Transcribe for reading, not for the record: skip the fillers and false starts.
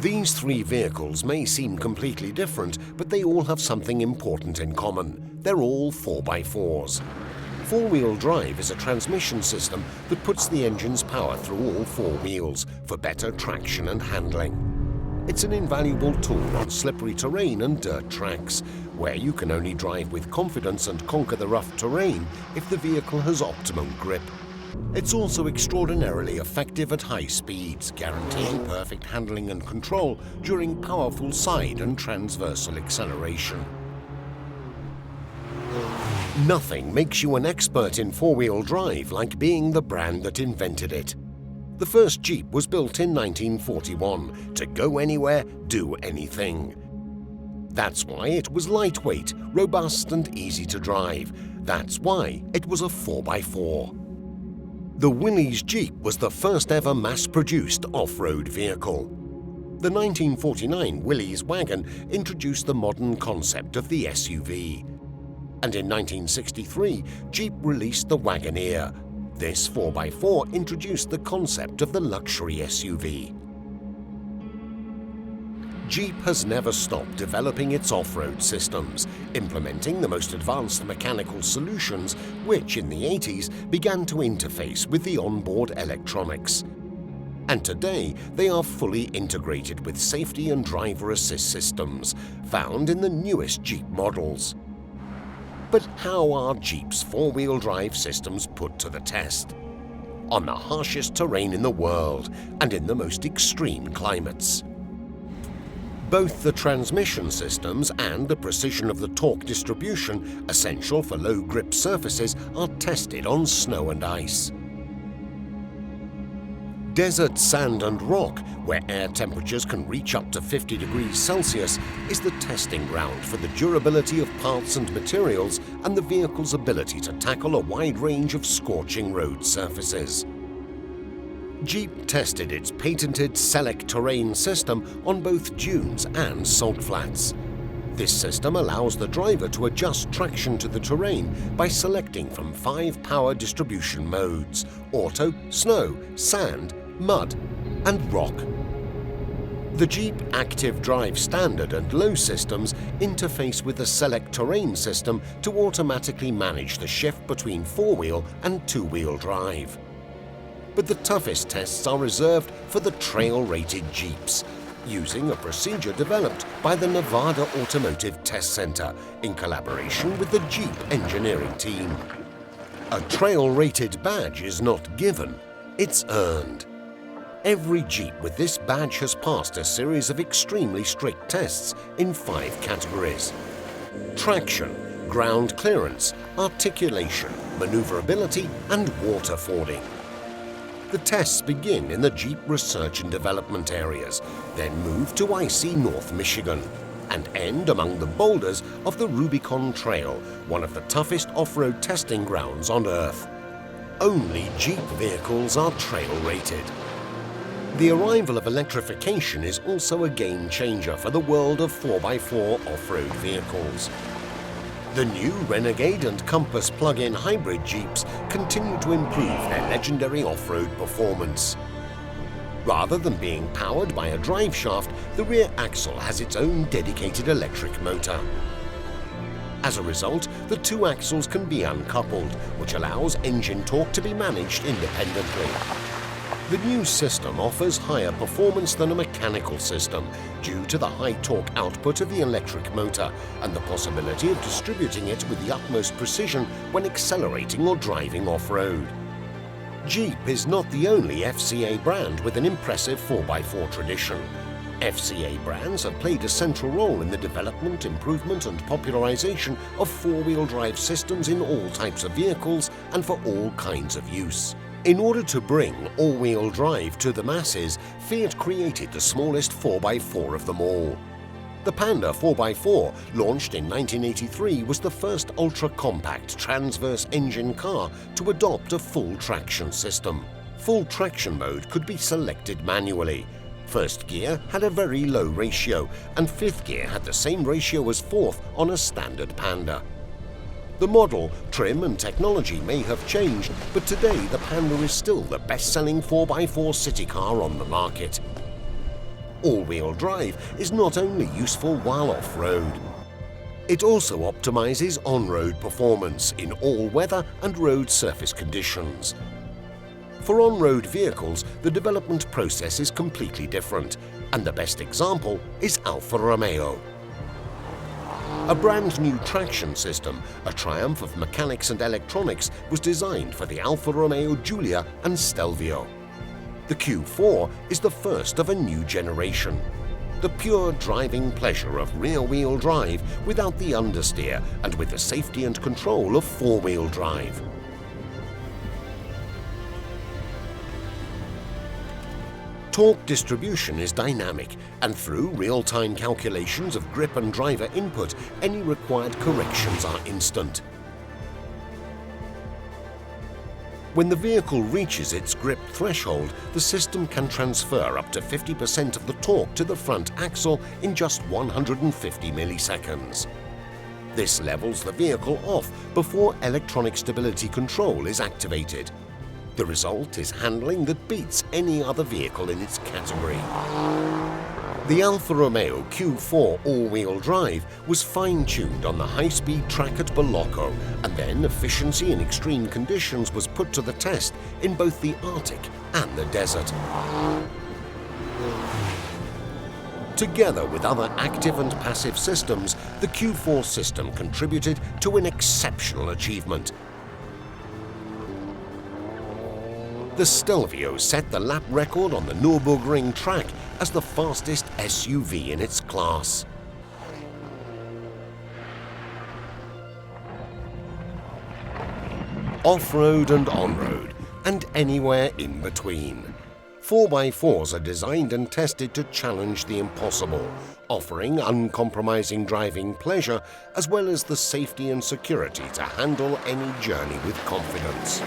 These three vehicles may seem completely different, but they all have something important in common. They're all 4x4s. Four-wheel drive is a transmission system that puts the engine's power through all four wheels for better traction and handling. It's an invaluable tool on slippery terrain and dirt tracks, where you can only drive with confidence and conquer the rough terrain if the vehicle has optimum grip. It's also extraordinarily effective at high speeds, guaranteeing perfect handling and control during powerful side and transversal acceleration. Nothing makes you an expert in four-wheel drive like being the brand that invented it. The first Jeep was built in 1941 to go anywhere, do anything. That's why it was lightweight, robust and easy to drive. That's why it was a 4x4. The Willys Jeep was the first ever mass-produced off-road vehicle. The 1949 Willys wagon introduced the modern concept of the SUV. And in 1963, Jeep released the Wagoneer. This 4x4 introduced the concept of the luxury SUV. Jeep has never stopped developing its off-road systems, implementing the most advanced mechanical solutions which, in the 80s, began to interface with the onboard electronics. And today, they are fully integrated with safety and driver assist systems, found in the newest Jeep models. But how are Jeep's four-wheel drive systems put to the test? On the harshest terrain in the world and in the most extreme climates. Both the transmission systems and the precision of the torque distribution, essential for low-grip surfaces, are tested on snow and ice. Desert sand and rock, where air temperatures can reach up to 50 degrees Celsius, is the testing ground for the durability of parts and materials and the vehicle's ability to tackle a wide range of scorching road surfaces. Jeep tested its patented Selec-Terrain System on both dunes and salt flats. This system allows the driver to adjust traction to the terrain by selecting from 5 power distribution modes: auto, snow, sand, mud, and rock. The Jeep Active Drive Standard and Low systems interface with the Selec-Terrain System to automatically manage the shift between four-wheel and two-wheel drive. But the toughest tests are reserved for the trail-rated Jeeps, using a procedure developed by the Nevada Automotive Test Center in collaboration with the Jeep engineering team. A trail-rated badge is not given, it's earned. Every Jeep with this badge has passed a series of extremely strict tests in 5 categories: traction, ground clearance, articulation, maneuverability, and water fording. The tests begin in the Jeep research and development areas, then move to icy North Michigan, and end among the boulders of the Rubicon Trail, one of the toughest off-road testing grounds on Earth. Only Jeep vehicles are trail-rated. The arrival of electrification is also a game-changer for the world of 4x4 off-road vehicles. The new Renegade and Compass plug-in hybrid Jeeps continue to improve their legendary off-road performance. Rather than being powered by a drive shaft, the rear axle has its own dedicated electric motor. As a result, the 2 axles can be uncoupled, which allows engine torque to be managed independently. The new system offers higher performance than a mechanical system due to the high torque output of the electric motor and the possibility of distributing it with the utmost precision when accelerating or driving off-road. Jeep is not the only FCA brand with an impressive 4x4 tradition. FCA brands have played a central role in the development, improvement and popularization of four-wheel drive systems in all types of vehicles and for all kinds of use. In order to bring all-wheel drive to the masses, Fiat created the smallest 4x4 of them all. The Panda 4x4, launched in 1983, was the first ultra-compact transverse engine car to adopt a full traction system. Full traction mode could be selected manually. First gear had a very low ratio, and fifth gear had the same ratio as fourth on a standard Panda. The model, trim and technology may have changed, but today the Panda is still the best-selling 4x4 city car on the market. all-wheel drive is not only useful while off-road. It also optimizes on-road performance in all weather and road surface conditions. For on-road vehicles, the development process is completely different, and the best example is Alfa Romeo. A brand new traction system, a triumph of mechanics and electronics, was designed for the Alfa Romeo Giulia and Stelvio. The Q4 is the first of a new generation. The pure driving pleasure of rear-wheel drive without the understeer and with the safety and control of four-wheel drive. Torque distribution is dynamic, and through real-time calculations of grip and driver input, any required corrections are instant. When the vehicle reaches its grip threshold, the system can transfer up to 50% of the torque to the front axle in just 150 milliseconds. This levels the vehicle off before electronic stability control is activated. The result is handling that beats any other vehicle in its category. The Alfa Romeo Q4 all-wheel drive was fine-tuned on the high-speed track at Bolocco, and then efficiency in extreme conditions was put to the test in both the Arctic and the desert. Together with other active and passive systems, the Q4 system contributed to an exceptional achievement. The Stelvio set the lap record on the Nürburgring track as the fastest SUV in its class. Off-road and on-road, and anywhere in between. 4x4s are designed and tested to challenge the impossible, offering uncompromising driving pleasure as well as the safety and security to handle any journey with confidence.